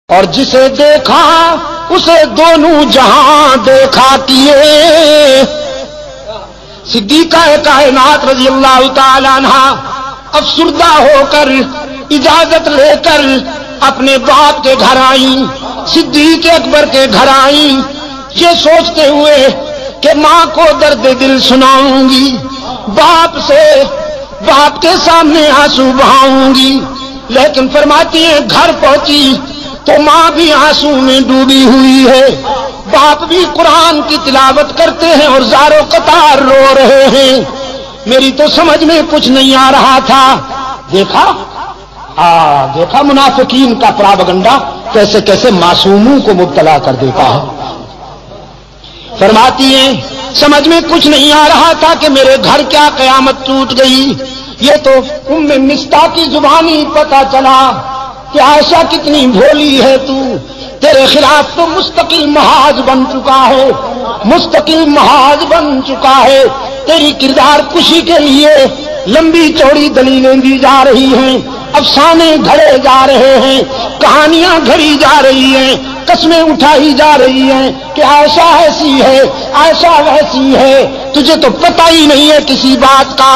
اور جسے دیکھا اسے دونوں جہاں دیکھا کیے۔ صدیقہ کائنات رضی اللہ تعالی عنہ افسردہ ہو کر اجازت لے کر اپنے باپ کے گھر آئیں، صدیق اکبر کے گھر آئیں، یہ سوچتے ہوئے کہ ماں کو درد دل سناؤں گی، باپ کے سامنے آنسو بہاؤں گی، لیکن فرماتی ہیں گھر پہنچی تو ماں بھی آنسو میں ڈوبی ہوئی ہے، باپ بھی قرآن کی تلاوت کرتے ہیں اور زارو قطار رو رہے ہیں۔ میری تو سمجھ میں کچھ نہیں آ رہا تھا۔ دیکھا منافقین کا پراپگنڈا کیسے کیسے معصوموں کو مبتلا کر دیتا ہے۔ فرماتی ہیں سمجھ میں کچھ نہیں آ رہا تھا کہ میرے گھر کیا قیامت ٹوٹ گئی۔ یہ تو ام مصطح کی زبانی پتہ چلا کہ عائشہ کتنی بھولی ہے تو، تیرے خلاف تو مستقل محاذ بن چکا ہے، مستقل محاذ بن چکا ہے۔ تیری کردار کشی کے لیے لمبی چوڑی دلیلیں دی جا رہی ہیں، افسانے گھڑے جا رہے ہیں، کہانیاں گھڑی جا رہی ہیں، قسمیں اٹھائی جا رہی ہیں کہ عائشہ ایسی ہے، عائشہ ویسی ہے، تجھے تو پتہ ہی نہیں ہے کسی بات کا۔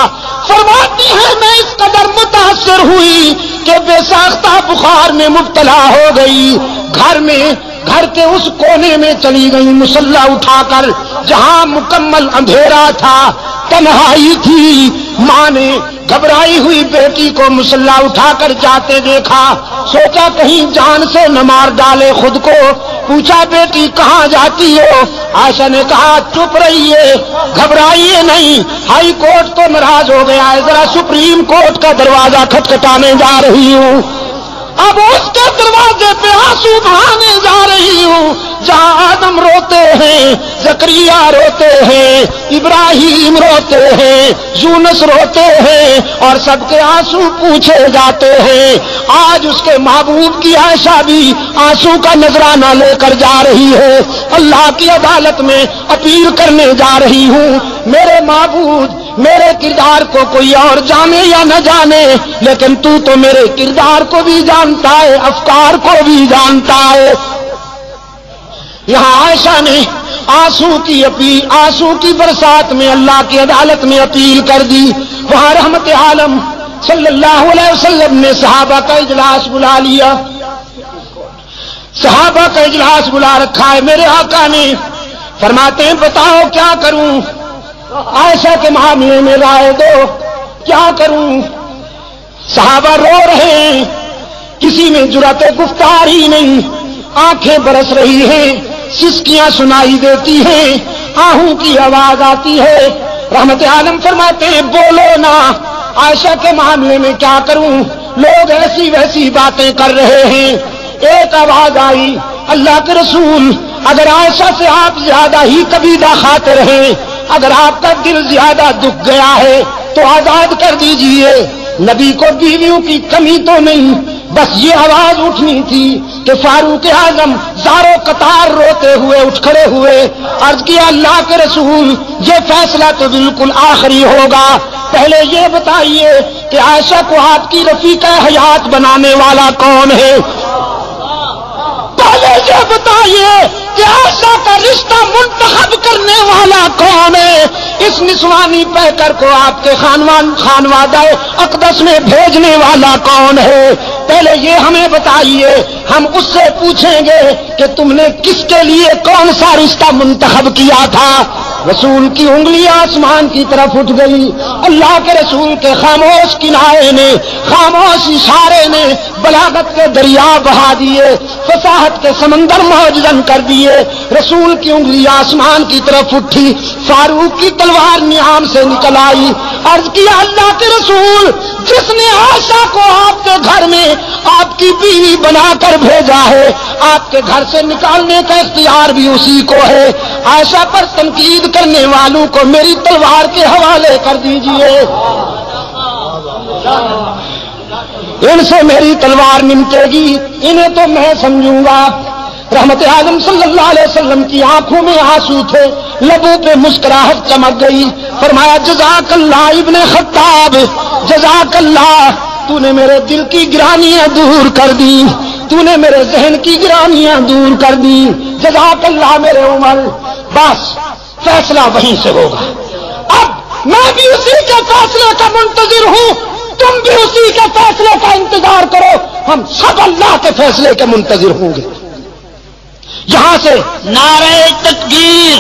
فرماتی ہے میں اس قدر متاثر ہوئی کہ بے ساختہ بخار میں مبتلا ہو گئی، گھر کے اس کونے میں چلی گئی مسلح اٹھا کر جہاں مکمل اندھیرا تھا، تنہائی تھی۔ ماں نے گھبرائی ہوئی بیٹی کو مسلح اٹھا کر جاتے دیکھا، سوچا کہیں جان سے نہ مار ڈالے خود کو، پوچھا بیٹی کہاں جاتی ہو؟ عائشہ نے کہا چپ رہیے، گھبرائیے نہیں، ہائی کورٹ تو ناراض ہو گیا ہے، ذرا سپریم کورٹ کا دروازہ کھٹکھٹانے جا رہی ہوں، اب اس کے دروازے پہ آنسو بہانے جا رہی ہوں جہاں آدم روتے ہیں، زکریا روتے ہیں، ابراہیم روتے ہیں، یونس روتے ہیں اور سب کے آنسو پوچھے جاتے ہیں۔ آج اس کے محبوب کی عائشہ بھی آنسو کا نذرانہ لے کر جا رہی ہے، اللہ کی عدالت میں اپیل کرنے جا رہی ہوں، میرے معبود میرے کردار کو کوئی اور جانے یا نہ جانے، لیکن تو میرے کردار کو بھی جانتا ہے، افکار کو بھی جانتا ہے۔ یہاں عائشہ نے آنسو کی برسات میں اللہ کی عدالت میں اپیل کر دی، وہاں رحمت عالم صلی اللہ علیہ وسلم نے صحابہ کا اجلاس بلا لیا، صحابہ کا اجلاس بلا رکھا ہے۔ میرے آقا نے فرماتے ہیں بتاؤ کیا کروں، عائشہ کے معاملے میں رائے دو، کیا کروں؟ صحابہ رو رہے ہیں، کسی میں جرأت گفتار ہی نہیں، آنکھیں برس رہی ہیں، سسکیاں سنائی دیتی ہیں، آہوں کی آواز آتی ہے۔ رحمت عالم فرماتے ہیں بولو نا، عائشہ کے معاملے میں کیا کروں؟ لوگ ایسی ویسی باتیں کر رہے ہیں۔ ایک آواز آئی اللہ کے رسول اگر عائشہ سے آپ زیادہ ہی کبیدہ خاطر ہیں، اگر آپ کا دل زیادہ دکھ گیا ہے تو آزاد کر دیجئے۔ نبی کو بیویوں کی کمی تو نہیں، بس یہ آواز اٹھنی تھی کہ فاروق اعظم زارو قطار روتے ہوئے اٹھ کھڑے ہوئے، عرض کیا اللہ کے رسول یہ فیصلہ تو بالکل آخری ہوگا، پہلے یہ بتائیے کہ عائشہ کو آپ کی رفیقہ حیات بنانے والا کون ہے؟ پہلے یہ بتائیے کہ عائشہ کا رشتہ منتخب کرنے والا کون ہے؟ اس نسوانی پیکر کو آپ کے خانوادہ اقدس میں بھیجنے والا کون ہے؟ پہلے یہ ہمیں بتائیے، ہم اس سے پوچھیں گے کہ تم نے کس کے لیے کون سا رشتہ منتخب کیا تھا۔ رسول کی انگلی آسمان کی طرف اٹھ گئی، اللہ کے رسول کے خاموش کنارے نے، خاموش اشارے نے بلاغت کے دریا بہا دیے، فصاحت کے سمندر موجزن کر دیے۔ رسول کی انگلی آسمان کی طرف اٹھی، فاروق کی تلوار نیام سے نکل آئی، عرض کیا اللہ کے رسول جس نے عائشہ کو آپ کے گھر میں آپ کی بیوی بنا کر بھیجا ہے، آپ کے گھر سے نکالنے کا اختیار بھی اسی کو ہے، عائشہ پر تنقید کرنے والوں کو میری تلوار کے حوالے کر دیجئے، ان سے میری تلوار نمٹے گی، انہیں تو میں سمجھوں گا۔ رحمت اعظم صلی اللہ علیہ وسلم کی آنکھوں میں آنسو تھے، لبوں پہ مسکراہٹ چمک گئی، فرمایا جزاک اللہ ابن خطاب، جزاک اللہ، تو نے میرے دل کی گرانیاں دور کر دی، تو نے میرے ذہن کی گرانیاں دور کر دی، جزاک اللہ میرے عمر، بس فیصلہ وہیں سے ہوگا۔ اب میں بھی اسی کے فیصلے کا منتظر ہوں، تم بھی اسی کے فیصلے کا انتظار کرو، ہم سب اللہ کے فیصلے کے منتظر ہوں گے۔ یہاں سے نعرہ تکبیر،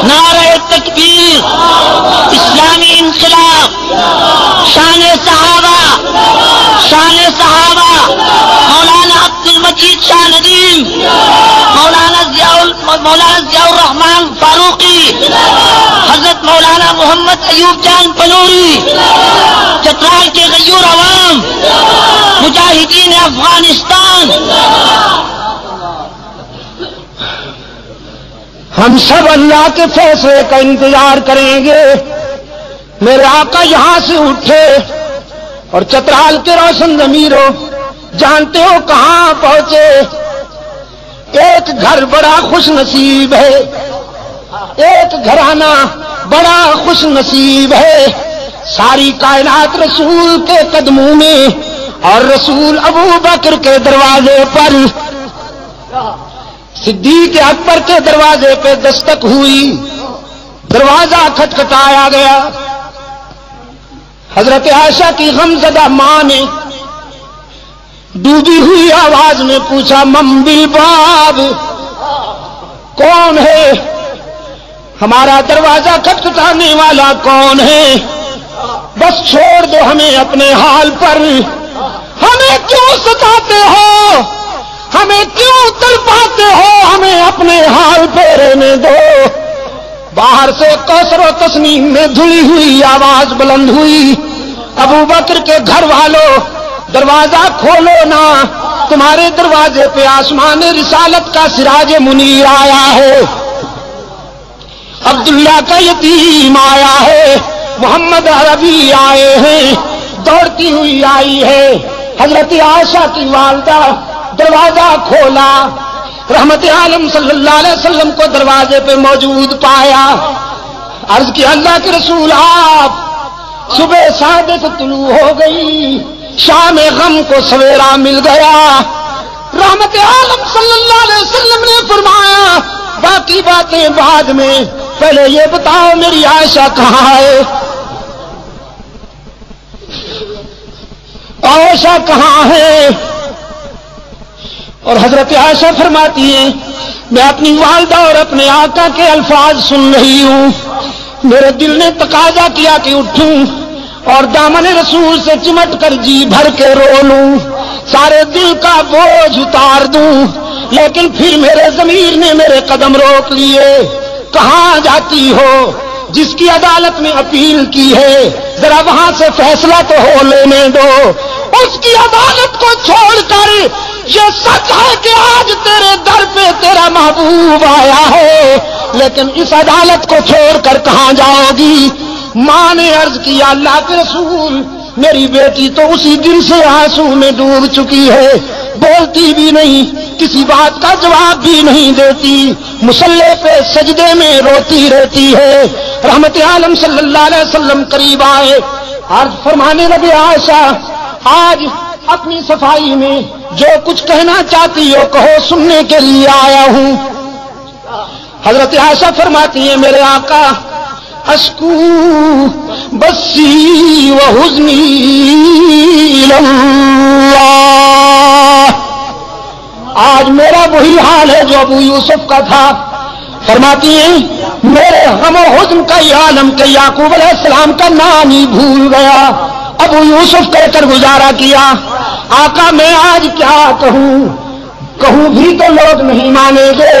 نعرہ تکبیر، اسلامی انقلاب، شان صحابہ، شان صحابہ، مولانا عبد المجید شاہ ندیم، مولانا ضیاء الرحمان فاروقی، حضرت مولانا محمد ایوب جان پنوری، چترال کے غیور عوام، مجاہدین افغانستان، ہم سب اللہ کے فیصلے کا انتظار کریں گے۔ میرے آقا یہاں سے اٹھے اور چترال کے روشن ضمیروں، جانتے ہو کہاں پہنچے؟ ایک گھر بڑا خوش نصیب ہے، ایک گھرانہ بڑا خوش نصیب ہے، ساری کائنات رسول کے قدموں میں اور رسول ابو بکر کے دروازے پر، صدیق اکبر کے دروازے پہ دستک ہوئی، دروازہ کھٹکھٹایا گیا، حضرت عائشہ کی غمزدہ ماں نے ڈوبی ہوئی آواز میں پوچھا، من بالباب، کون ہے ہمارا دروازہ کھٹکھٹانے والا کون ہے؟ بس چھوڑ دو ہمیں اپنے حال پر، ہمیں کیوں ستاتے ہو، ہمیں کیوں تڑپاتے ہو، ہمیں اپنے حال پہ رہنے دو۔ باہر سے کوثر و تسنیم میں دھلی ہوئی آواز بلند ہوئی، ابو بکر کے گھر والوں دروازہ کھولو نا، تمہارے دروازے پہ آسمان رسالت کا سراج منیر آیا ہے، عبداللہ کا یتیم آیا ہے، محمد عربی آئے ہیں، دوڑتی ہوئی آئی ہے۔ حضرت عائشہ کی والدہ دروازہ کھولا، رحمت عالم صلی اللہ علیہ وسلم کو دروازے پہ موجود پایا، عرض کی اللہ کے رسول آپ، صبح صادق طلوع ہو گئی، شام غم کو سویرا مل گیا۔ رحمت عالم صلی اللہ علیہ وسلم نے فرمایا باقی باتیں بعد میں، پہلے یہ بتاؤ میری عائشہ کہاں ہے؟ عائشہ کہاں ہے؟ اور حضرت عائشہ فرماتی ہیں میں اپنی والدہ اور اپنے آقا کے الفاظ سن رہی ہوں، میرے دل نے تقاضا کیا کہ اٹھوں اور دامن رسول سے چمٹ کر جی بھر کے رو لوں، سارے دل کا بوجھ اتار دوں، لیکن پھر میرے ضمیر نے میرے قدم روک لیے۔ کہاں جاتی ہو؟ جس کی عدالت میں اپیل کی ہے ذرا وہاں سے فیصلہ تو ہو لینے دو، اس کی عدالت کو چھوڑ کر یہ سچ ہے کہ آج تیرے در پہ تیرا محبوب آیا ہے، لیکن اس عدالت کو چھوڑ کر کہاں جاؤ گی؟ ماں نے عرض کیا اللہ کے رسول میری بیٹی تو اسی دن سے آنسو میں ڈوب چکی ہے، بولتی بھی نہیں، کسی بات کا جواب بھی نہیں دیتی، مصلی پہ سجدے میں روتی رہتی ہے۔ رحمت عالم صلی اللہ علیہ وسلم قریب آئے، عرض فرمانے لگے عائشہ آج اپنی صفائی میں جو کچھ کہنا چاہتی ہو کہو، سننے کے لیے آیا ہوں۔ حضرت عائشہ فرماتی ہیں میرے آقا اشکو بسی و حزنی اللہ، آج میرا وہی حال ہے جو ابو یوسف کا تھا۔ فرماتی ہیں میرے غم و حزن کا یہ عالم کہ یعقوب علیہ السلام کا نام ہی بھول گیا، ابو یوسف کہہ کر گزارا کیا۔ آقا میں آج کیا کہوں بھی تو لوگ نہیں مانیں گے،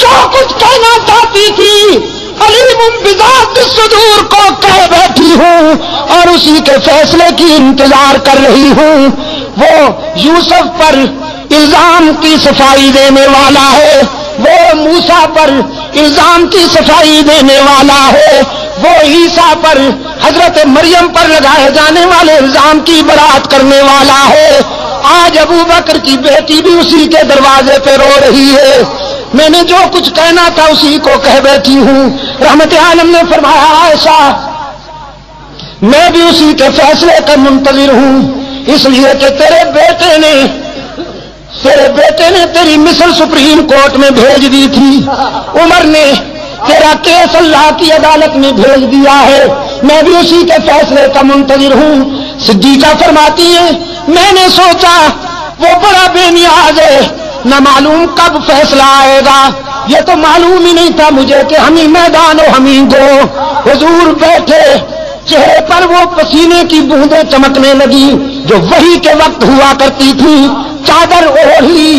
جو کچھ کہنا چاہتی تھی علیم بذات الصدور کو کہہ بیٹھی ہوں اور اسی کے فیصلے کی انتظار کر رہی ہوں۔ وہ یوسف پر الزام کی صفائی دینے والا ہے، وہ موسیٰ پر الزام کی صفائی دینے والا ہے، وہ عیسیٰ پر حضرت مریم پر لگائے جانے والے الزام کی برات کرنے والا ہے۔ آج ابو بکر کی بیٹی بھی اسی کے دروازے پہ رو رہی ہے، میں نے جو کچھ کہنا تھا اسی کو کہہ بیٹھی ہوں۔ رحمت عالم نے فرمایا عائشہ میں بھی اسی کے فیصلے کا منتظر ہوں، اس لیے کہ تیرے بیٹے نے تیرے بیٹے نے تیری مثل سپریم کورٹ میں بھیج دی تھی، عمر نے تیرا کیس اللہ کی عدالت میں بھیج دیا ہے، میں بھی اسی کے فیصلے کا منتظر ہوں۔ صدیقہ فرماتی ہے میں نے سوچا وہ بڑا بے نیاز ہے، نہ معلوم کب فیصلہ آئے گا، یہ تو معلوم ہی نہیں تھا مجھے کہ ہم ہی میدان و ہم ہی گو۔ حضور بیٹھے، چہرے پر وہ پسینے کی بوندیں چمکنے لگی جو وحی کے وقت ہوا کرتی تھی، چادر اوڑھی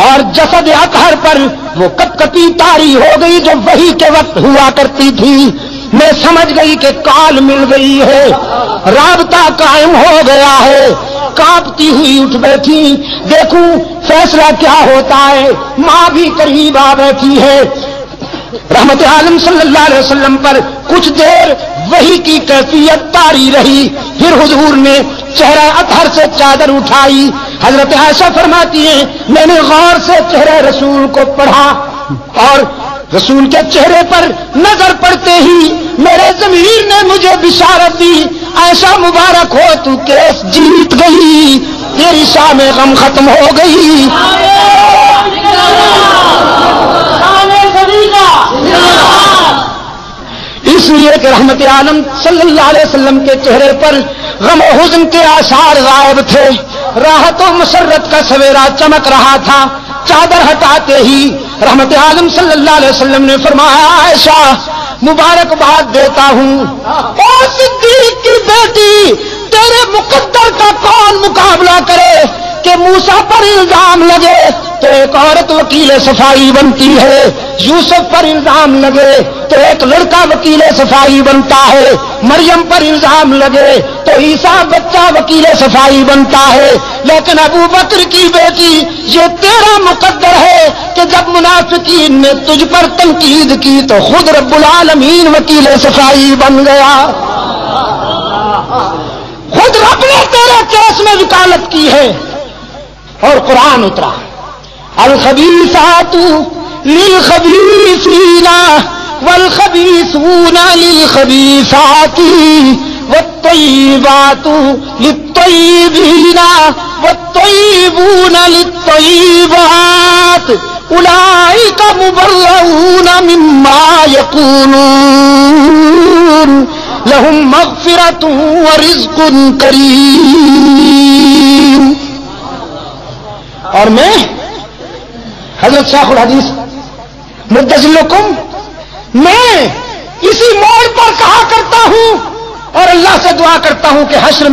اور جسد اطہر پر وہ کپکپی طاری ہو گئی جو وحی کے وقت ہوا کرتی تھی۔ میں سمجھ گئی کہ کال مل گئی ہے، رابطہ قائم ہو گیا ہے، کانپتی ہوئی اٹھ بیٹھی، دیکھوں فیصلہ کیا ہوتا ہے۔ ماں بھی قریب آ بیٹھی ہے۔ رحمت عالم صلی اللہ علیہ وسلم پر کچھ دیر وحی کی کیفیت طاری رہی، پھر حضور نے چہرہ اطہر سے چادر اٹھائی۔ حضرت عائشہ فرماتی ہیں میں نے غور سے چہرہ رسول کو پڑھا اور رسول کے چہرے پر نظر پڑتے ہی میرے ضمیر نے مجھے بشارت دی، عائشہ مبارک ہو تو کیس جیت گئی، تیری شام غم ختم ہو گئی۔ اس لیے کہ رحمت عالم صلی اللہ علیہ وسلم کے چہرے پر غم و حزن کے آثار غائب تھے، راحت و مسرت کا سویرا چمک رہا تھا۔ چادر ہٹاتے ہی رحمت عالم صلی اللہ علیہ وسلم نے فرمایا عائشہ مبارکباد دیتا ہوں، اے صدیق کی بیٹی، تیرے مقدر کا کون مقابلہ کرے کہ موسیٰ پر الزام لگے تو ایک عورت وکیل صفائی بنتی ہے، یوسف پر الزام لگے تو ایک لڑکا وکیل صفائی بنتا ہے، مریم پر الزام لگے تو عیسیٰ بچہ وکیل صفائی بنتا ہے، لیکن ابو بکر کی بیٹی یہ تیرا مقدر ہے کہ جب منافقین نے تجھ پر تنقید کی تو خود رب العالمین وکیل صفائی بن گیا، خود رب نے تیرے کیس میں وکالت کی ہے۔ اور قرآن اترا الخبیثات للخبیثین والخبیثون للخبیثات والطیبات للطیبین والطیبون للطیبات اولئک مبرؤون مما یقولون لهم مغفرۃ ورزق کریم۔ اور میں حضرت شیخ الحدیث مدظلکم میں اسی موڑ پر کہا کرتا ہوں اور اللہ سے دعا کرتا ہوں کہ حشر